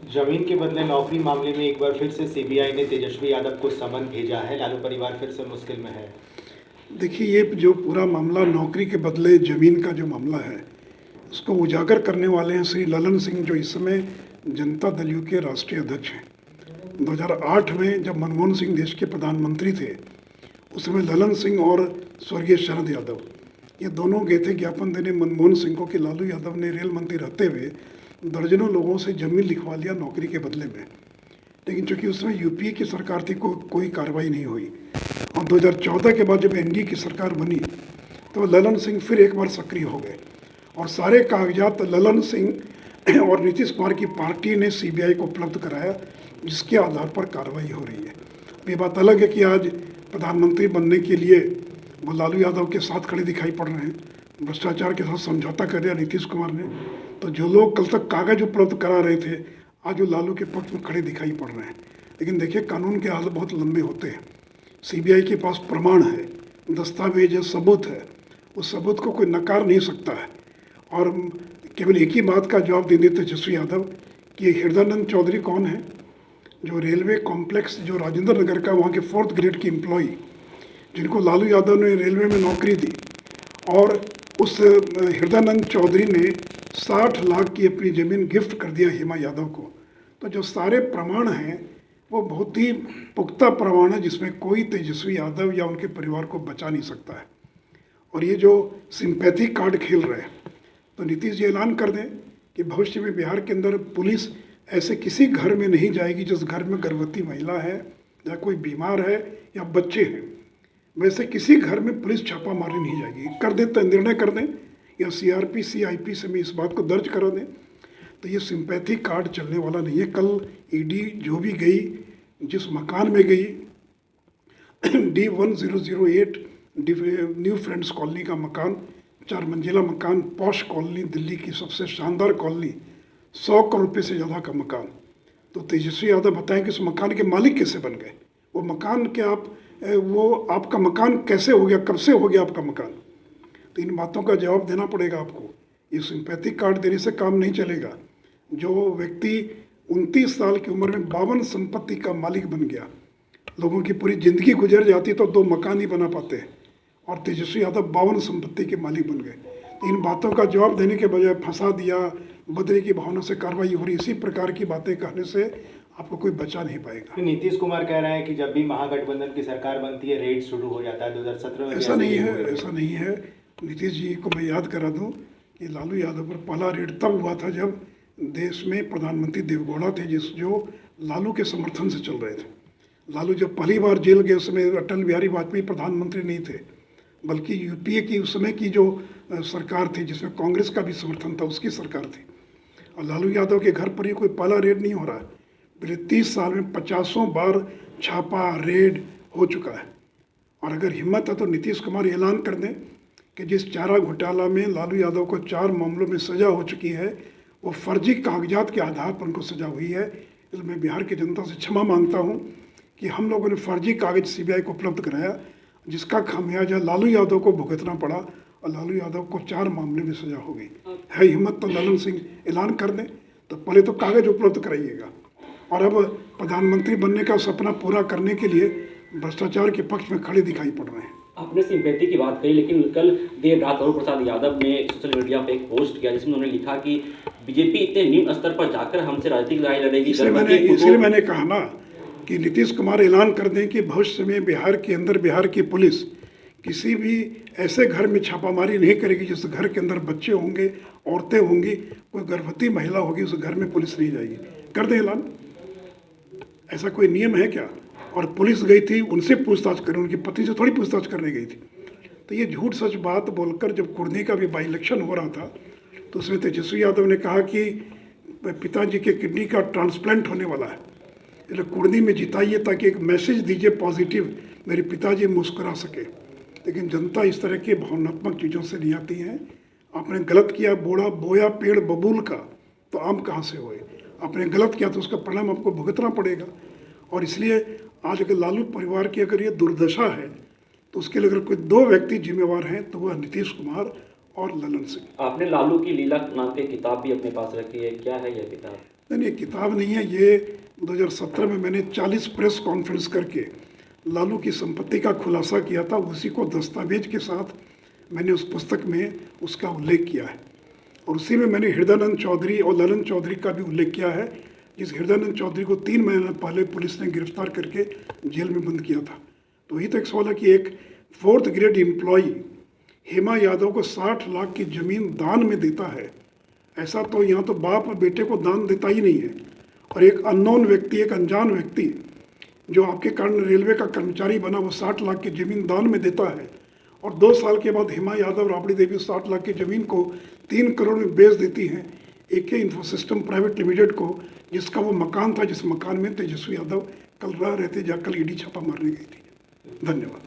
जमीन के बदले नौकरी मामले में एक बार फिर से सीबीआई ने तेजस्वी यादव को समन भेजा है। लालू परिवार फिर से मुश्किल में है। देखिए, ये जो पूरा मामला नौकरी के बदले ज़मीन का जो मामला है, उसको उजागर करने वाले हैं श्री ललन सिंह, जो इस समय जनता दल यू के राष्ट्रीय अध्यक्ष हैं। 2008 में जब मनमोहन सिंह देश के प्रधानमंत्री थे, उस समय ललन सिंह और स्वर्गीय शरद यादव ये दोनों गए थे ज्ञापन देने मनमोहन सिंह को कि लालू यादव ने रेल मंत्री रहते हुए दर्जनों लोगों से ज़मीन लिखवा लिया नौकरी के बदले में। लेकिन चूंकि उसमें यूपीए की सरकार थी, कोई कार्रवाई नहीं हुई। और 2014 के बाद जब एनडीए की सरकार बनी तो ललन सिंह फिर एक बार सक्रिय हो गए और सारे कागजात ललन सिंह और नीतीश कुमार की पार्टी ने सीबीआई को उपलब्ध कराया, जिसके आधार पर कार्रवाई हो रही है। अब ये बात अलग है कि आज प्रधानमंत्री बनने के लिए वो लालू यादव के साथ खड़े दिखाई पड़ रहे हैं, भ्रष्टाचार के साथ समझौता कर दिया नीतीश कुमार ने। तो जो लोग कल तक कागज उपलब्ध करा रहे थे, आज वो लालू के पक्ष में खड़े दिखाई पड़ रहे हैं। लेकिन देखिए, कानून के हाथ बहुत लंबे होते हैं। सीबीआई के पास प्रमाण है, दस्तावेज है, सबूत है। उस सबूत को कोई नकार नहीं सकता है। और केवल एक ही बात का जवाब दे देते तेजस्वी यादव कि हृदयानंद चौधरी कौन है, जो रेलवे कॉम्प्लेक्स जो राजेंद्र नगर का वहाँ के 4th ग्रेड की एम्प्लॉई, जिनको लालू यादव ने रेलवे में नौकरी दी, और उस हृदयानंद चौधरी ने 60 लाख की अपनी ज़मीन गिफ्ट कर दिया हेमा यादव को। तो जो सारे प्रमाण हैं वो बहुत ही पुख्ता प्रमाण है, जिसमें कोई तेजस्वी यादव या उनके परिवार को बचा नहीं सकता है। और ये जो सिंपैथी कार्ड खेल रहे हैं, तो नीतीश जी ऐलान कर दें कि भविष्य में बिहार के अंदर पुलिस ऐसे किसी घर में नहीं जाएगी जिस घर में गर्भवती महिला है या कोई बीमार है या बच्चे हैं, वैसे किसी घर में पुलिस छापा मारने नहीं जाएगी। कर दें तो निर्णय कर दें या सीआरपी सीआईपी से भी इस बात को दर्ज करा दें, तो ये सिंपैथी कार्ड चलने वाला नहीं है। कल ईडी जो भी गई, जिस मकान में गई, D1008 न्यू फ्रेंड्स कॉलोनी का मकान, 4 मंजिला मकान, पॉश कॉलोनी, दिल्ली की सबसे शानदार कॉलोनी, 100 करोड़ रुपये से ज़्यादा का मकान। तो तेजस्वी यादव बताएं कि उस मकान के मालिक कैसे बन गए, वो मकान के वो आपका मकान कैसे हो गया, कब से हो गया आपका मकान। तो इन बातों का जवाब देना पड़ेगा आपको। ये सिंपैथी कार्ड देने से काम नहीं चलेगा। जो व्यक्ति 29 साल की उम्र में 52 संपत्ति का मालिक बन गया, लोगों की पूरी ज़िंदगी गुजर जाती तो 2 मकान ही बना पाते हैं, और तेजस्वी यादव 52 संपत्ति के मालिक बन गए। तो इन बातों का जवाब देने के बजाय फंसा दिया, बदले की भावना से कार्रवाई हो रही, इसी प्रकार की बातें कहने से आपको कोई बचा नहीं पाएगा। नीतीश कुमार कह रहे हैं कि जब भी महागठबंधन की सरकार बनती है रेड शुरू हो जाता है। 2017 में ऐसा नहीं है, ऐसा नहीं है। नीतीश जी को मैं याद करा दूं कि लालू यादव पर पहला रेड तब हुआ था जब देश में प्रधानमंत्री देवेगौड़ा थे, जो लालू के समर्थन से चल रहे थे। लालू जब पहली बार जेल गए, उस समय अटल बिहारी वाजपेयी प्रधानमंत्री नहीं थे, बल्कि यूपीए की उस समय की जो सरकार थी, जिसमें कांग्रेस का भी समर्थन था, उसकी सरकार थी। और लालू यादव के घर पर ही कोई पहला रेड नहीं हो रहा है। पिछले 30 साल में 50 बार छापा रेड हो चुका है। और अगर हिम्मत है तो नीतीश कुमार ऐलान कर दें कि जिस चारा घोटाला में लालू यादव को 4 मामलों में सज़ा हो चुकी है, वो फर्जी कागजात के आधार पर उनको सज़ा हुई है। इसलिए मैं बिहार की जनता से क्षमा मांगता हूँ कि हम लोगों ने फर्जी कागज सीबीआई को उपलब्ध कराया, जिसका खामियाजा लालू यादव को भुगतना पड़ा, और लालू यादव को 4 मामले में सज़ा हो गई है। हिम्मत तो ललन सिंह ऐलान कर दें, तो पहले तो कागज उपलब्ध कराइएगा। और अब प्रधानमंत्री बनने का सपना पूरा करने के लिए भ्रष्टाचार के पक्ष में खड़े दिखाई पड़ रहे हैं। आपने सिंपैथी की बात कही, लेकिन कल देर रात लालू प्रसाद यादव ने सोशल मीडिया पे एक पोस्ट किया जिसमें उन्होंने लिखा कि बीजेपी इतने निम्न स्तर पर जाकर हमसे राजनीतिक लड़ाई लड़ेगी। इसलिए मैंने कहा ना कि नीतीश कुमार ऐलान कर दें कि भविष्य में बिहार के अंदर बिहार की पुलिस किसी भी ऐसे घर में छापामारी नहीं करेगी जिस घर के अंदर बच्चे होंगे, औरतें होंगी, कोई गर्भवती महिला होगी, उस घर में पुलिस नहीं जाएगी। कर दें ऐलान, ऐसा कोई नियम है क्या। और पुलिस गई थी, उनसे पूछताछ करें, उनकी पत्नी से थोड़ी पूछताछ करने गई थी। तो ये झूठ सच बात बोलकर जब कुर्नी का भी बाई इलेक्शन हो रहा था, तो उसमें तेजस्वी यादव ने कहा कि पिताजी के किडनी का ट्रांसप्लांट होने वाला है, इसलिए कुर्नी में जिताइए ताकि एक मैसेज दीजिए पॉजिटिव, मेरे पिताजी मुस्कुरा सके। लेकिन जनता इस तरह के भावनात्मक चीज़ों से नहीं आती हैं। आपने गलत किया, बोया पेड़ बबूल का तो आम कहाँ से होए। आपने गलत किया तो उसका परिणाम आपको भुगतना पड़ेगा। और इसलिए आज अगर लालू परिवार की अगर ये दुर्दशा है, तो उसके लिए अगर कोई 2 व्यक्ति जिम्मेवार हैं तो वह नीतीश कुमार और ललन सिंह। आपने लालू की लीला नाम की किताब भी अपने पास रखी है, क्या है यह किताब? नहीं, ये किताब नहीं है, ये 2017 में मैंने 40 प्रेस कॉन्फ्रेंस करके लालू की संपत्ति का खुलासा किया था, उसी को दस्तावेज के साथ मैंने उस पुस्तक में उसका उल्लेख किया है। और उसी में मैंने हृदयानंद चौधरी और ललन चौधरी का भी उल्लेख किया है, जिस हृदयानंद चौधरी को 3 महीने पहले पुलिस ने गिरफ्तार करके जेल में बंद किया था। तो वही तो एक सवाल है कि एक 4th grade employee Hema Yadav को 60 लाख की ज़मीन दान में देता है, ऐसा तो यहाँ तो बाप बेटे को दान देता ही नहीं है। और एक अननोन व्यक्ति, एक अनजान व्यक्ति जो आपके कारण रेलवे का कर्मचारी बना, वो 60 लाख की ज़मीन दान में देता है। और 2 साल के बाद हेमा यादव, राबड़ी देवी 60 लाख की ज़मीन को 3 करोड़ में बेच देती हैं AK info system private limited को, जिसका वो मकान था, जिस मकान में तेजस्वी यादव कल रह रहे थे, जहाँ कल ईडी छापा मारने गई थी। धन्यवाद।